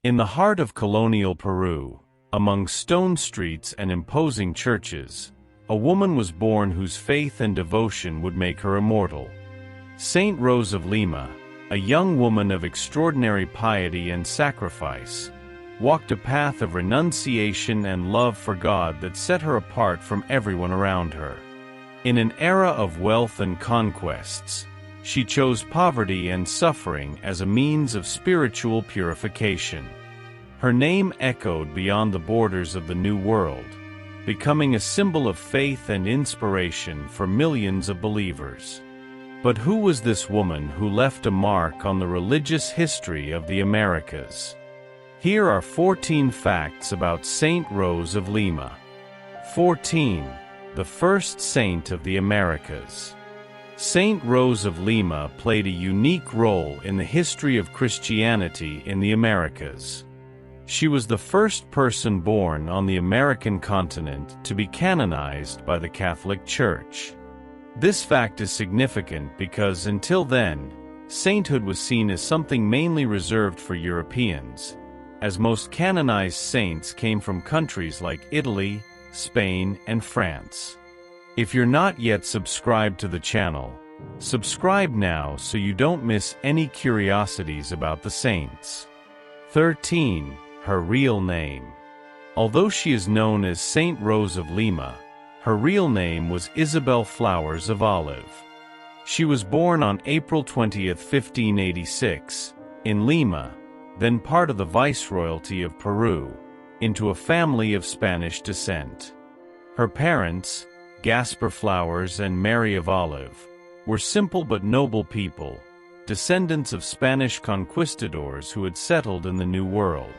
In the heart of colonial Peru, among stone streets and imposing churches, a woman was born whose faith and devotion would make her immortal. Saint Rose of Lima, a young woman of extraordinary piety and sacrifice, walked a path of renunciation and love for God that set her apart from everyone around her. In an era of wealth and conquests, she chose poverty and suffering as a means of spiritual purification. Her name echoed beyond the borders of the New World, becoming a symbol of faith and inspiration for millions of believers. But who was this woman who left a mark on the religious history of the Americas? Here are 14 facts about Saint Rose of Lima. 14. The first saint of the Americas. Saint Rose of Lima played a unique role in the history of Christianity in the Americas. She was the first person born on the American continent to be canonized by the Catholic Church. This fact is significant because until then, sainthood was seen as something mainly reserved for Europeans, as most canonized saints came from countries like Italy, Spain, and France. If you're not yet subscribed to the channel, subscribe now so you don't miss any curiosities about the saints. 13. Her real name. Although she is known as Saint Rose of Lima, her real name was Isabel Flowers of Olive. She was born on April 20, 1586, in Lima, then part of the Viceroyalty of Peru, into a family of Spanish descent. Her parents, Gaspar Flowers and Mary of Olive, were simple but noble people, descendants of Spanish conquistadors who had settled in the New World.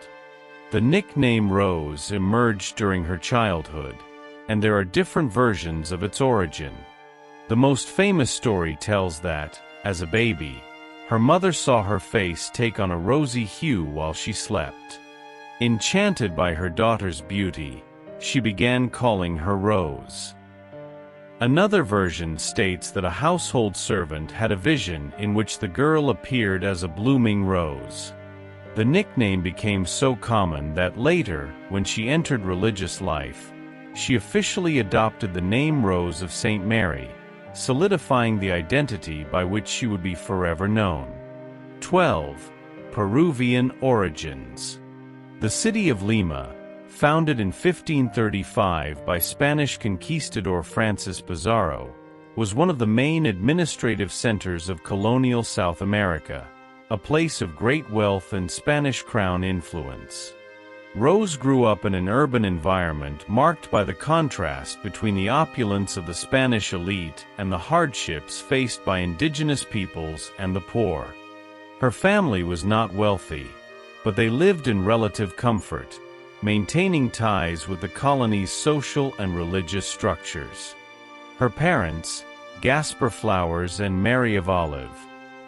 The nickname Rose emerged during her childhood, and there are different versions of its origin. The most famous story tells that, as a baby, her mother saw her face take on a rosy hue while she slept. Enchanted by her daughter's beauty, she began calling her Rose. Another version states that a household servant had a vision in which the girl appeared as a blooming rose. The nickname became so common that later, when she entered religious life, she officially adopted the name Rose of St. Mary, solidifying the identity by which she would be forever known. 12. Peruvian origins. The city of Lima, founded in 1535 by Spanish conquistador Francis Pizarro, was one of the main administrative centers of colonial South America, a place of great wealth and Spanish crown influence. Rose grew up in an urban environment marked by the contrast between the opulence of the Spanish elite and the hardships faced by indigenous peoples and the poor. Her family was not wealthy, but they lived in relative comfort, maintaining ties with the colony's social and religious structures. Her parents, Gaspar Flowers and Mary of Olive,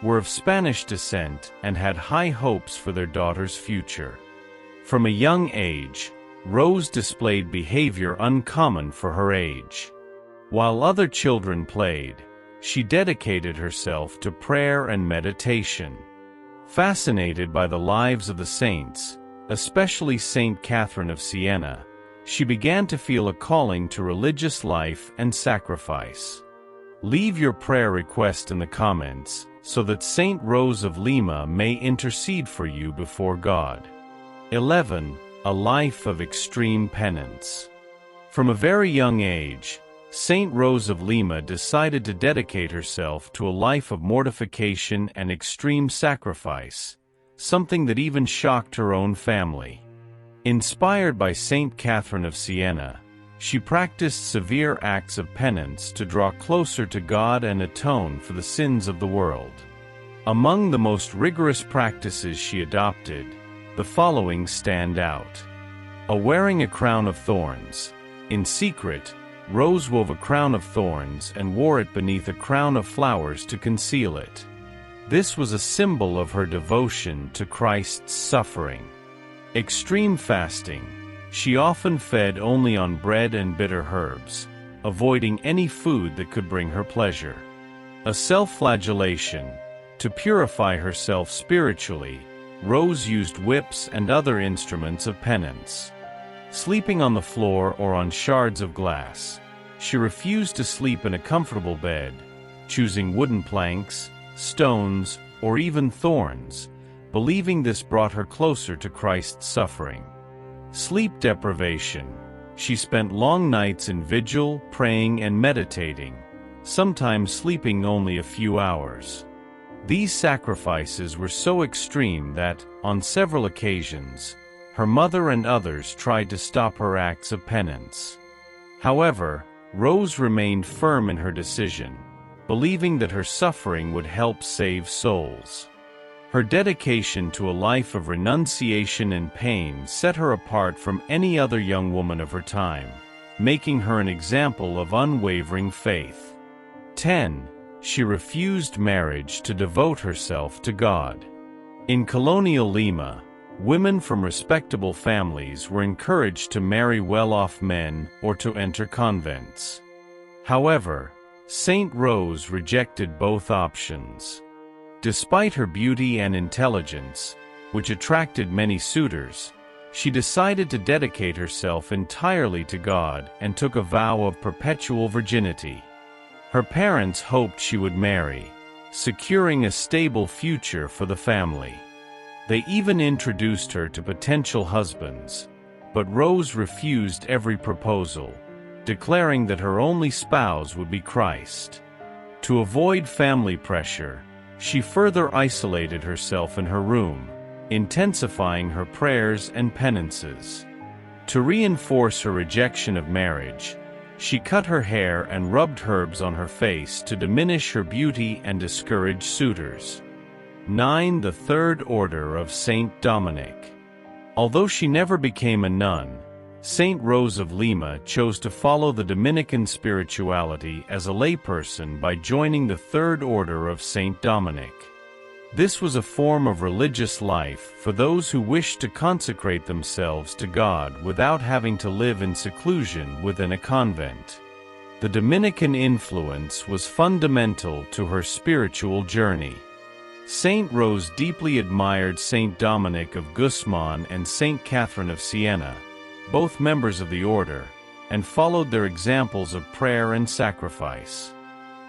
were of Spanish descent and had high hopes for their daughter's future. From a young age, Rose displayed behavior uncommon for her age. While other children played, she dedicated herself to prayer and meditation. Fascinated by the lives of the saints, especially Saint Catherine of Siena, she began to feel a calling to religious life and sacrifice. Leave your prayer request in the comments so that Saint Rose of Lima may intercede for you before God. 11. A life of extreme penance. From a very young age, Saint Rose of Lima decided to dedicate herself to a life of mortification and extreme sacrifice, something that even shocked her own family. Inspired by Saint Catherine of Siena, she practiced severe acts of penance to draw closer to God and atone for the sins of the world. Among the most rigorous practices she adopted, the following stand out. Wearing a crown of thorns. In secret, Rose wove a crown of thorns and wore it beneath a crown of flowers to conceal it. This was a symbol of her devotion to Christ's suffering. Extreme fasting. She often fed only on bread and bitter herbs, avoiding any food that could bring her pleasure. A self-flagellation. To purify herself spiritually, Rose used whips and other instruments of penance. Sleeping on the floor or on shards of glass, she refused to sleep in a comfortable bed, choosing wooden planks, stones, or even thorns, believing this brought her closer to Christ's suffering. Sleep deprivation. She spent long nights in vigil, praying and meditating, sometimes sleeping only a few hours. These sacrifices were so extreme that, on several occasions, her mother and others tried to stop her acts of penance. However, Rose remained firm in her decision, believing that her suffering would help save souls. Her dedication to a life of renunciation and pain set her apart from any other young woman of her time, making her an example of unwavering faith. 10. She refused marriage to devote herself to God. In colonial Lima, women from respectable families were encouraged to marry well-off men or to enter convents. However, Saint Rose rejected both options. Despite her beauty and intelligence, which attracted many suitors, she decided to dedicate herself entirely to God and took a vow of perpetual virginity. Her parents hoped she would marry, securing a stable future for the family. They even introduced her to potential husbands, but Rose refused every proposal, declaring that her only spouse would be Christ. To avoid family pressure, she further isolated herself in her room, intensifying her prayers and penances. To reinforce her rejection of marriage, she cut her hair and rubbed herbs on her face to diminish her beauty and discourage suitors. 9. The Third Order of Saint Dominic. Although she never became a nun, Saint Rose of Lima chose to follow the Dominican spirituality as a layperson by joining the Third Order of Saint Dominic. This was a form of religious life for those who wished to consecrate themselves to God without having to live in seclusion within a convent. The Dominican influence was fundamental to her spiritual journey. Saint Rose deeply admired Saint Dominic of Guzman and Saint Catherine of Siena, both members of the order, and followed their examples of prayer and sacrifice.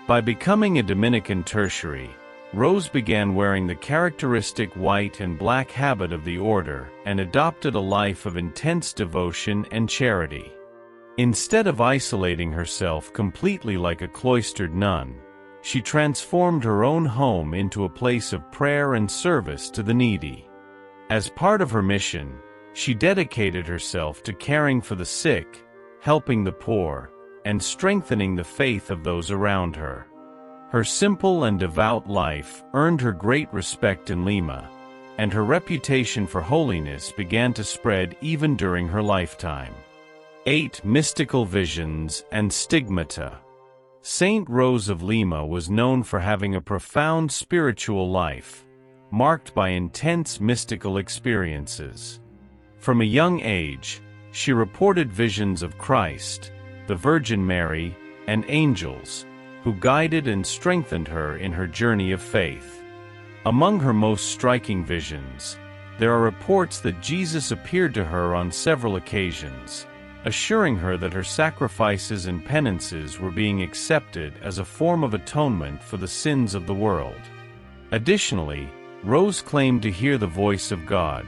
By becoming a Dominican tertiary, Rose began wearing the characteristic white and black habit of the order and adopted a life of intense devotion and charity. Instead of isolating herself completely like a cloistered nun, she transformed her own home into a place of prayer and service to the needy. As part of her mission, she dedicated herself to caring for the sick, helping the poor, and strengthening the faith of those around her. Her simple and devout life earned her great respect in Lima, and her reputation for holiness began to spread even during her lifetime. 8. Mystical visions and stigmata. Saint Rose of Lima was known for having a profound spiritual life, marked by intense mystical experiences. From a young age, she reported visions of Christ, the Virgin Mary, and angels, who guided and strengthened her in her journey of faith. Among her most striking visions, there are reports that Jesus appeared to her on several occasions, assuring her that her sacrifices and penances were being accepted as a form of atonement for the sins of the world. Additionally, Rose claimed to hear the voice of God,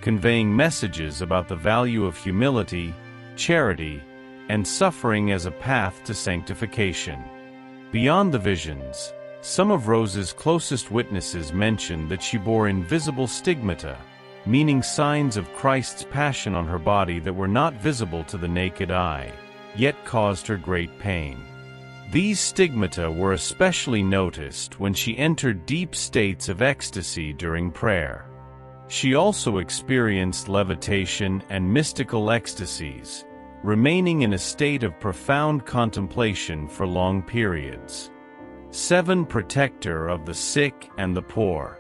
conveying messages about the value of humility, charity, and suffering as a path to sanctification. Beyond the visions, some of Rose's closest witnesses mentioned that she bore invisible stigmata, meaning signs of Christ's passion on her body that were not visible to the naked eye, yet caused her great pain. These stigmata were especially noticed when she entered deep states of ecstasy during prayer. She also experienced levitation and mystical ecstasies, remaining in a state of profound contemplation for long periods. 7. Protector of the sick and the poor.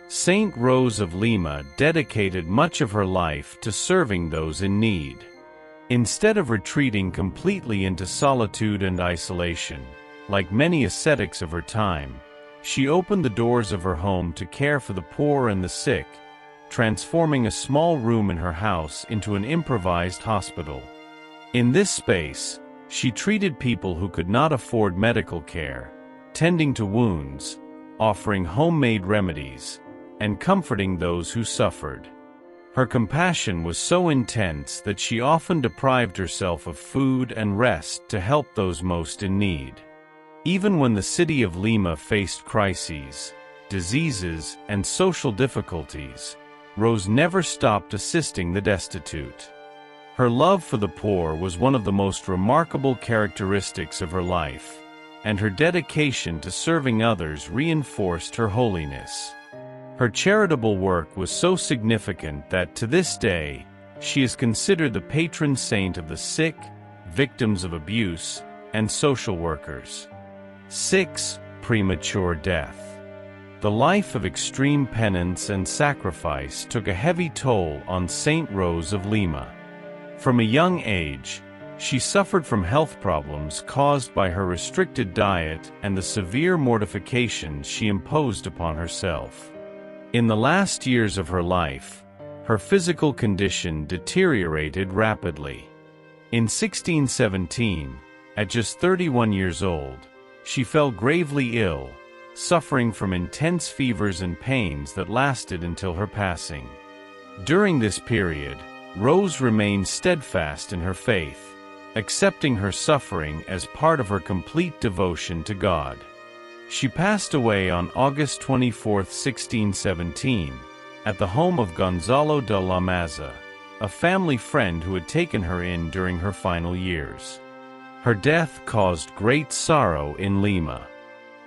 Saint Rose of Lima dedicated much of her life to serving those in need. Instead of retreating completely into solitude and isolation, like many ascetics of her time, she opened the doors of her home to care for the poor and the sick, transforming a small room in her house into an improvised hospital. In this space, she treated people who could not afford medical care, tending to wounds, offering homemade remedies, and comforting those who suffered. Her compassion was so intense that she often deprived herself of food and rest to help those most in need. Even when the city of Lima faced crises, diseases, and social difficulties, Rose never stopped assisting the destitute. Her love for the poor was one of the most remarkable characteristics of her life, and her dedication to serving others reinforced her holiness. Her charitable work was so significant that to this day, she is considered the patron saint of the sick, victims of abuse, and social workers. 6. Premature death. The life of extreme penance and sacrifice took a heavy toll on Saint Rose of Lima. From a young age, she suffered from health problems caused by her restricted diet and the severe mortifications she imposed upon herself. In the last years of her life, her physical condition deteriorated rapidly. In 1617, at just 31 years old, she fell gravely ill, suffering from intense fevers and pains that lasted until her passing. During this period, Rose remained steadfast in her faith, accepting her suffering as part of her complete devotion to God. She passed away on August 24, 1617, at the home of Gonzalo de la Maza, a family friend who had taken her in during her final years. Her death caused great sorrow in Lima.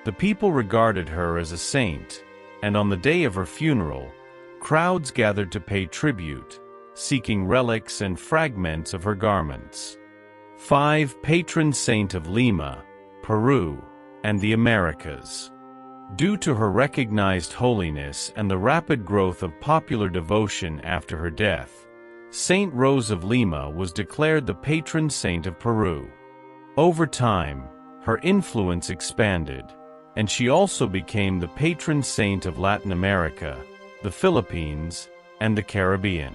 The people regarded her as a saint, and on the day of her funeral, crowds gathered to pay tribute, seeking relics and fragments of her garments. 5. Patron saint of Lima, Peru, and the Americas. Due to her recognized holiness and the rapid growth of popular devotion after her death, Saint Rose of Lima was declared the patron saint of Peru. Over time, her influence expanded, and she also became the patron saint of Latin America, the Philippines, and the Caribbean.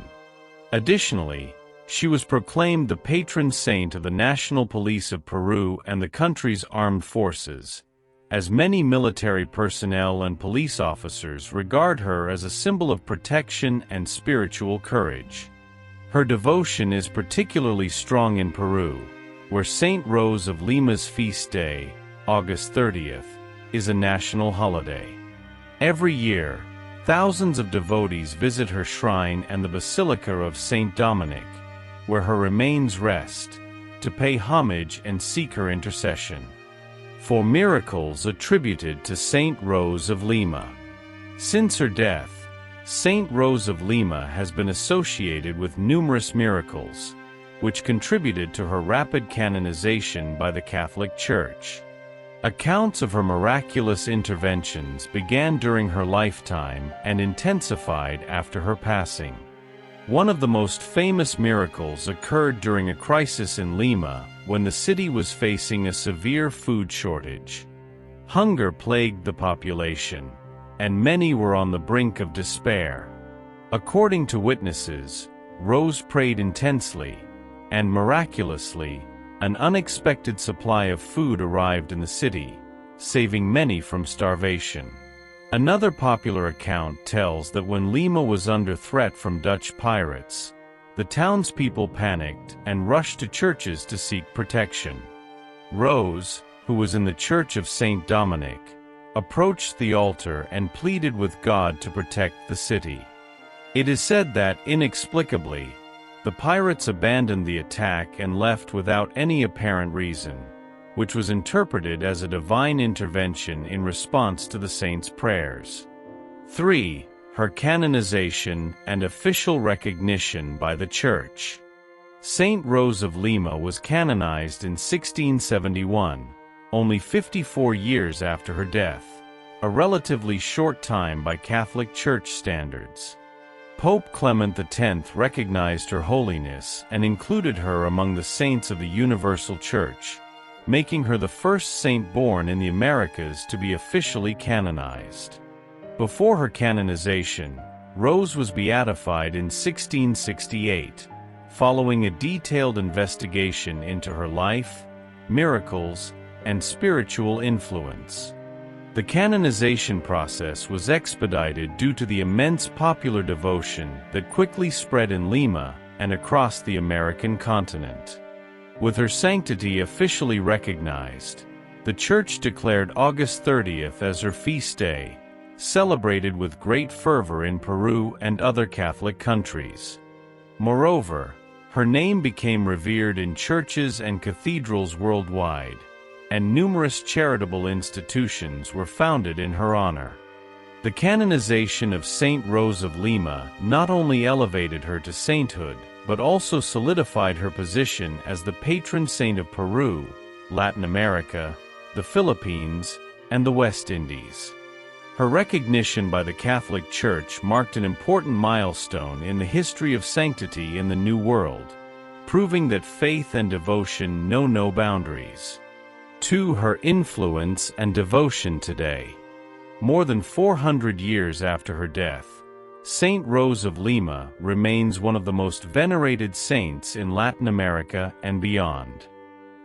Additionally, she was proclaimed the patron saint of the National Police of Peru and the country's armed forces, as many military personnel and police officers regard her as a symbol of protection and spiritual courage. Her devotion is particularly strong in Peru, where Saint Rose of Lima's feast day, August 30th, is a national holiday. Every year, thousands of devotees visit her shrine and the Basilica of Saint Dominic, where her remains rest, to pay homage and seek her intercession. For miracles attributed to Saint Rose of Lima. Since her death, Saint Rose of Lima has been associated with numerous miracles, which contributed to her rapid canonization by the Catholic Church. Accounts of her miraculous interventions began during her lifetime and intensified after her passing. One of the most famous miracles occurred during a crisis in Lima when the city was facing a severe food shortage. Hunger plagued the population, and many were on the brink of despair. According to witnesses, Rose prayed intensely, and miraculously, an unexpected supply of food arrived in the city, saving many from starvation. Another popular account tells that when Lima was under threat from Dutch pirates, the townspeople panicked and rushed to churches to seek protection. Rose, who was in the Church of Saint Dominic, approached the altar and pleaded with God to protect the city. It is said that, inexplicably, the pirates abandoned the attack and left without any apparent reason, which was interpreted as a divine intervention in response to the saint's prayers. 3. Her canonization and official recognition by the Church. Saint Rose of Lima was canonized in 1671, only 54 years after her death, a relatively short time by Catholic Church standards. Pope Clement X recognized her holiness and included her among the saints of the Universal Church, making her the first saint born in the Americas to be officially canonized. Before her canonization, Rose was beatified in 1668, following a detailed investigation into her life, miracles, and spiritual influence. The canonization process was expedited due to the immense popular devotion that quickly spread in Lima and across the American continent. With her sanctity officially recognized, the Church declared August 30th as her feast day, celebrated with great fervor in Peru and other Catholic countries. Moreover, her name became revered in churches and cathedrals worldwide, and numerous charitable institutions were founded in her honor. The canonization of Saint Rose of Lima not only elevated her to sainthood, but also solidified her position as the patron saint of Peru, Latin America, the Philippines, and the West Indies. Her recognition by the Catholic Church marked an important milestone in the history of sanctity in the New World, proving that faith and devotion know no boundaries. To her influence and devotion today. More than 400 years after her death, Saint Rose of Lima remains one of the most venerated saints in Latin America and beyond.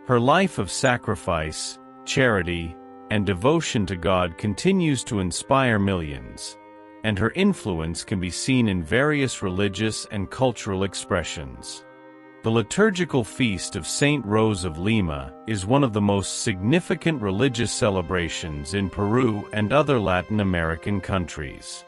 Her life of sacrifice, charity, and devotion to God continues to inspire millions, and her influence can be seen in various religious and cultural expressions. The liturgical feast of Saint Rose of Lima is one of the most significant religious celebrations in Peru and other Latin American countries.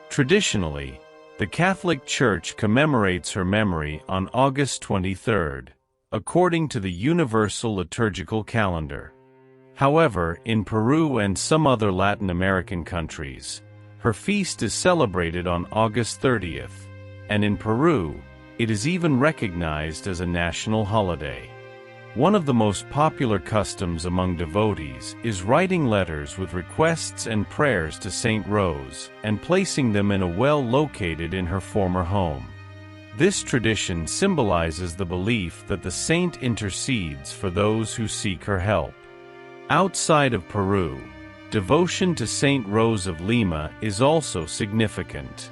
Traditionally, the Catholic Church commemorates her memory on August 23rd, according to the Universal Liturgical Calendar. However, in Peru and some other Latin American countries, her feast is celebrated on August 30th, and in Peru, it is even recognized as a national holiday. One of the most popular customs among devotees is writing letters with requests and prayers to Saint Rose and placing them in a well located in her former home. This tradition symbolizes the belief that the saint intercedes for those who seek her help. Outside of Peru, devotion to Saint Rose of Lima is also significant.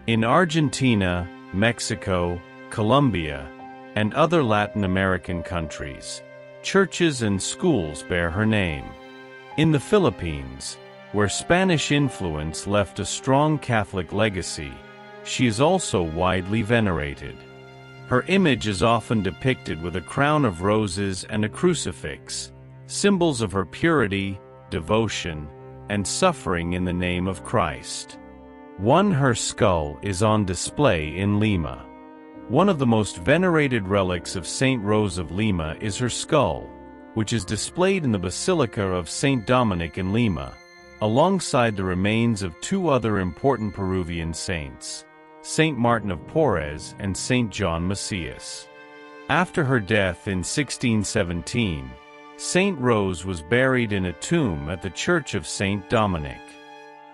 In Argentina, Mexico, Colombia, and other Latin American countries, churches and schools bear her name. In the Philippines, where Spanish influence left a strong Catholic legacy, she is also widely venerated. Her image is often depicted with a crown of roses and a crucifix, symbols of her purity, devotion, and suffering in the name of Christ. Her skull is on display in Lima. One of the most venerated relics of Saint Rose of Lima is her skull, which is displayed in the Basilica of Saint Dominic in Lima, alongside the remains of two other important Peruvian saints, Saint Martin of Porres and Saint John Macias. After her death in 1617, Saint Rose was buried in a tomb at the Church of Saint Dominic.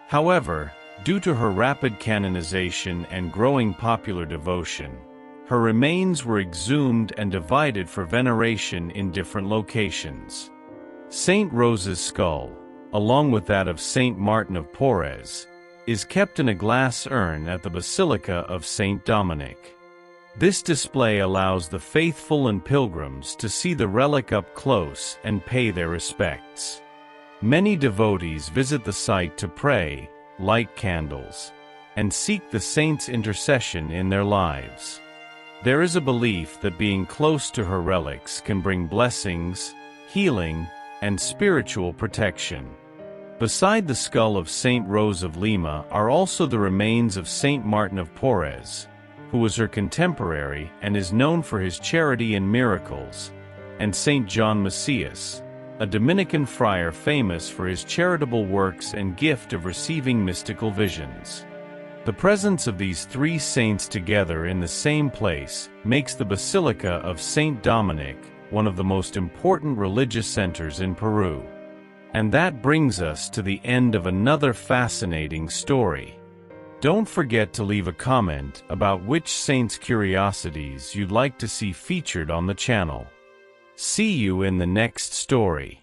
However, due to her rapid canonization and growing popular devotion, her remains were exhumed and divided for veneration in different locations. Saint Rose's skull, along with that of Saint Martin of Porres, is kept in a glass urn at the Basilica of Saint Dominic. This display allows the faithful and pilgrims to see the relic up close and pay their respects. Many devotees visit the site to pray, light candles, and seek the saint's intercession in their lives. There is a belief that being close to her relics can bring blessings, healing, and spiritual protection. Beside the skull of Saint Rose of Lima are also the remains of Saint Martin of Porres, who was her contemporary and is known for his charity and miracles, and Saint John Macias, a Dominican friar famous for his charitable works and gift of receiving mystical visions. The presence of these three saints together in the same place makes the Basilica of Saint Dominic one of the most important religious centers in Peru. And that brings us to the end of another fascinating story. Don't forget to leave a comment about which saint's curiosities you'd like to see featured on the channel. See you in the next story.